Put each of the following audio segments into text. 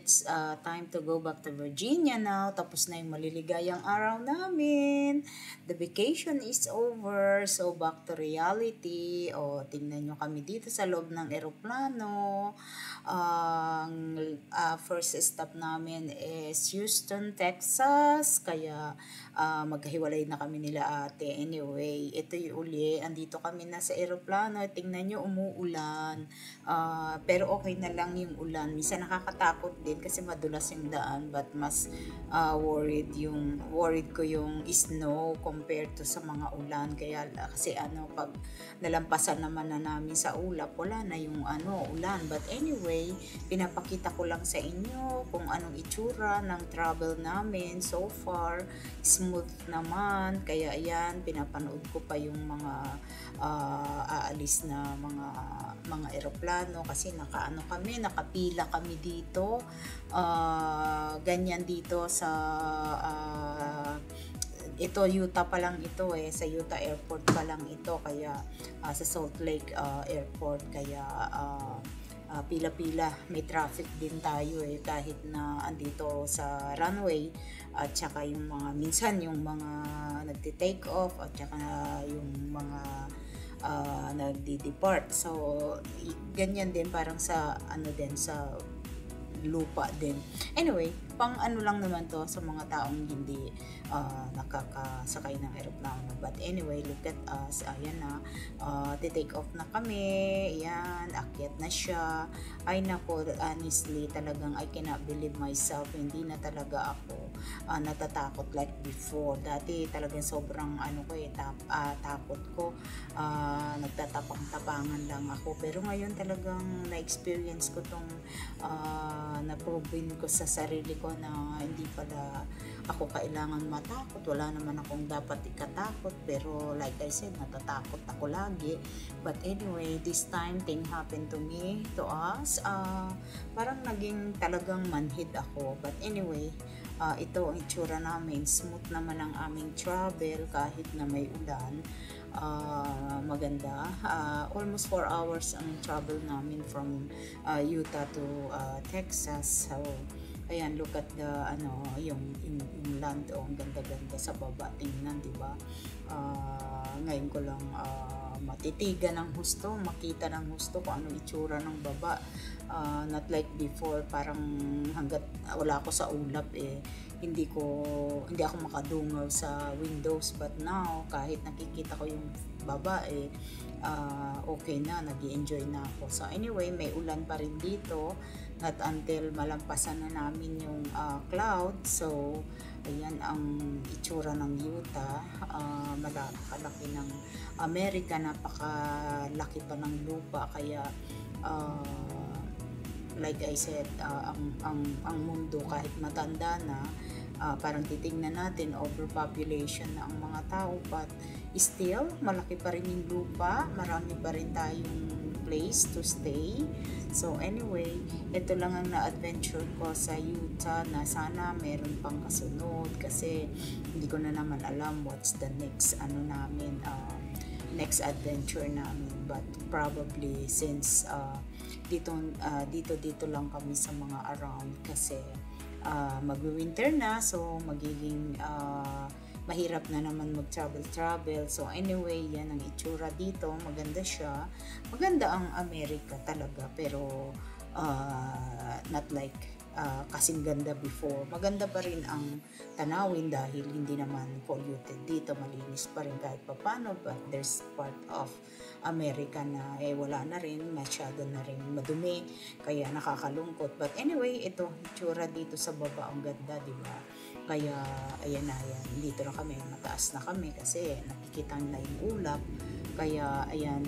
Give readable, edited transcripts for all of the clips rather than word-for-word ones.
it's time to go back to Virginia now. Tapos na yung maliligayang araw namin. The vacation is over. So, back to reality. O, tingnan nyo kami dito sa loob ng eroplano. Ang first stop namin is Houston, Texas. Kaya, magkahiwalay na kami nila ate. Anyway, ito yung uli. Andito kami na sa eroplano. Tingnan nyo, umuulan. Pero okay na lang yung ulan. Minsan nakakatakot din kasi madulas yung daan, but mas worried ko yung snow compared to sa mga ulan. Kaya kasi pag nalampasan naman na namin sa ulap, wala na yung ulan. But anyway, pinapakita ko lang sa inyo kung anong itsura ng travel namin so far. Smooth naman. Kaya ayan, pinapanood ko pa yung mga aalis na mga eroplano kasi nakapila kami dito. Ganyan dito sa ito Utah pa lang ito sa Utah Airport pa lang ito, kaya sa Salt Lake Airport, kaya pila-pila, may traffic din tayo kahit na andito sa runway, at saka yung mga minsan yung mga nagti-take off, at saka yung mga nagdi-depart. So ganyan din parang sa din sa lupa din. Anyway, pang lang naman to sa mga taong hindi nakakasakay ng eroplano. But anyway, look at us. Ayan na. Take off na kami. Ayan, akyat na siya. Ay nako, honestly, talagang I cannot believe myself. Hindi na talaga ako natatakot like before. Dati talagang sobrang takot ko. Nagtatapang-tapangan lang ako. Pero ngayon talagang na-experience ko tong na-proven ko sa sarili ko na hindi pala ako kailangan matakot. Wala naman akong dapat ikatakot, pero like I said, natatakot ako lagi. But anyway, this time thing happened to me, to us. Parang naging talagang manhid ako. But anyway, ito ang itsura namin. Smooth naman ang aming travel kahit na may ulan. Maganda. Almost 4 hours ang travel namin from Utah to Texas. So ayan, look at the yung land, ang ganda-ganda sa baba, tingnan, di ba? Ngayon ko lang matitigan ng husto, makita ng husto kung anong itsura ng baba. Not like before, parang hanggat wala ako sa ulap hindi ako makadungaw sa windows. But now, kahit nakikita ko yung baba okay na, nag-i-enjoy na ako. So anyway, may ulan pa rin dito, not until malampasan na namin yung cloud. So ayan ang itsura ng Utah. Malaki ng Amerika, napakalaki pa ng lupa, kaya like I said, ang mundo kahit matanda na, parang titingnan natin overpopulation na ang mga tao, but still malaki pa rin yung lupa, marami pa rin tayong place to stay. So anyway, ito lang ang na-adventure ko sa Utah, na sana meron pang kasunod kasi hindi ko na naman alam what's the next next adventure namin. But probably since dito lang kami sa mga around, kasi mag-winter na, so magiging mahirap na naman mag-travel. So anyway, yan ang itsura dito. Maganda siya. Maganda ang Amerika talaga, pero not like kasing ganda before. Maganda pa rin ang tanawin dahil hindi naman polluted dito, malinis pa rin kahit papano. But there's part of America na wala na rin, masyado na rin madumi, kaya nakakalungkot. But anyway, ito itsura dito sa baba, ang ganda, di ba? Kaya ayan na yan, dito na kami, mataas na kami kasi nakikita na yung ulap. Kaya ayan,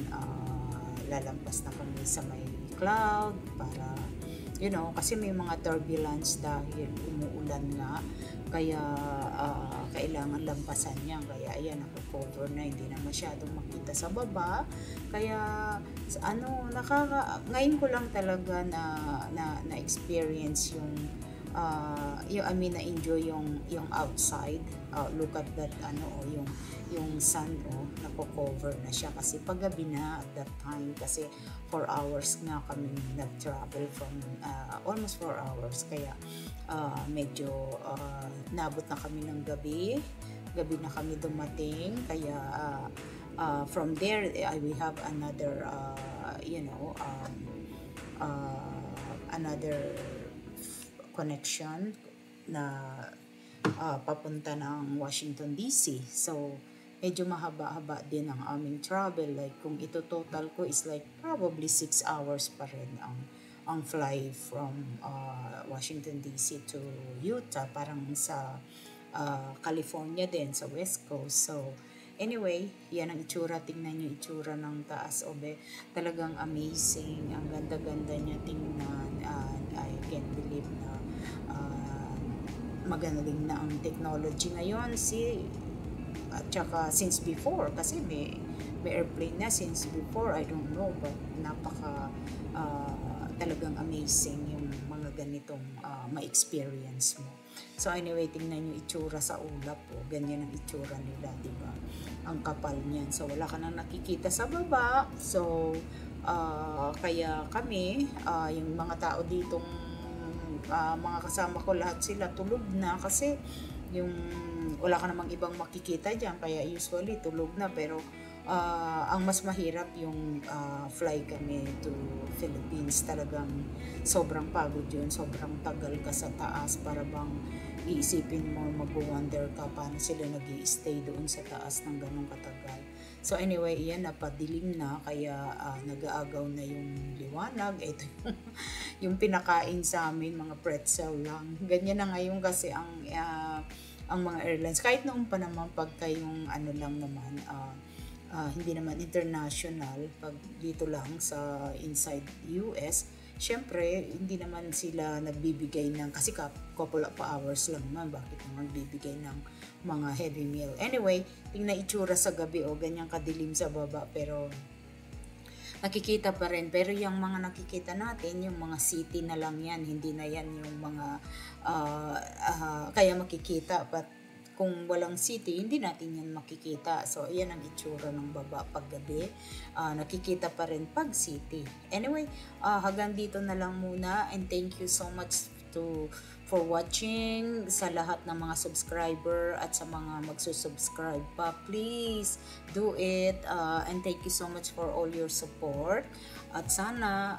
lalampas na kami sa may cloud para kasi may mga turbulence dahil umuulan nga, kaya kailangan lampasan niya. Kaya ayan, naka-cover na, hindi na masyadong makita sa baba. Kaya ngayon ko lang talaga na experience yung I mean, na-enjoy yung outside. Look at that, yung sun, nako-cover na siya kasi paggabi na at that time, kasi 4 hours nga kami nag-travel from almost 4 hours, kaya medyo nabot na kami ng gabi na kami dumating, kaya from there we have another another connection na papunta ng Washington DC. So medyo mahaba-haba din ang aming travel, like kung ito total ko is like probably 6 hours pa rin ang fly from Washington DC to Utah, parang sa California din, sa West Coast. So anyway, yan ang itsura. Tingnan nyo itsura ng taas, obe. Talagang amazing. Ang ganda-ganda niya tingnan. I can't believe na magaling na ang technology ngayon. At saka since before, kasi may airplane na since before, I don't know, but napaka talagang amazing yung mga ganitong ma-experience mo. So anyway, tingnan nyo itsura sa ulap po. Ganyan ang itsura nila, di ba? Ang kapal niyan. So wala ka nang nakikita sa baba. So kaya kami, yung mga tao ditong mga kasama ko, lahat sila tulog na kasi yung wala ka namang ibang makikita dyan, kaya usually tulog na. Pero ang mas mahirap yung fly kami to Philippines. Talagang sobrang pagod yun, sobrang tagal ka sa taas, para bang iisipin mo, mag-wonder ka paano sila nag-i-stay doon sa taas ng ganong katagal. So anyway, iyan, napadilim na, kaya nag-aagaw na yung liwanag. Ito yung pinakain sa amin, mga pretzel lang. Ganyan na ngayon kasi ang mga airlines. Kahit noon pa naman, pagka yung lang naman, hindi naman international, pag dito lang sa inside US, syempre hindi naman sila nagbibigay ng, kasi couple of hours lang naman, bakit naman bibigay ng mga heavy meal. Anyway, tingnan itsura sa gabi, ganyan kadilim sa baba, pero nakikita pa rin. Pero yung mga nakikita natin, yung mga city na lang yan, hindi na yan yung mga kaya makikita. But kung walang city, hindi natin yan makikita. So yan ang itsura ng baba pag gabi. Nakikita pa rin pag city. Anyway, hanggang dito na lang muna, and thank you so much for watching, sa lahat ng mga subscriber at sa mga magsusubscribe pa. Please do it, and thank you so much for all your support. At sana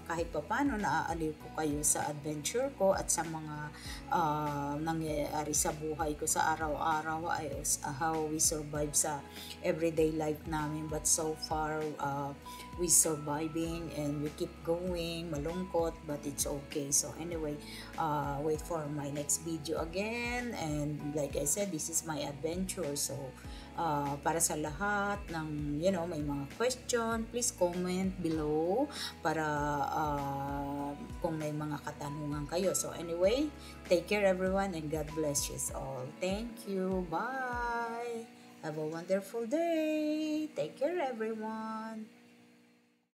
kahit pa paano naaaliw ko kayo sa adventure ko at sa mga nangyayari sa buhay ko sa araw-araw, how we survive sa everyday life namin. But so far, we surviving and we keep going. Malungkot, but it's okay. So anyway, wait for my next video again, and like I said, this is my adventure. So para sa lahat ng may mga question, please comment below para kung may mga katanungan kayo. So anyway, take care everyone, and God bless you all. Thank you. Bye. Have a wonderful day. Take care everyone.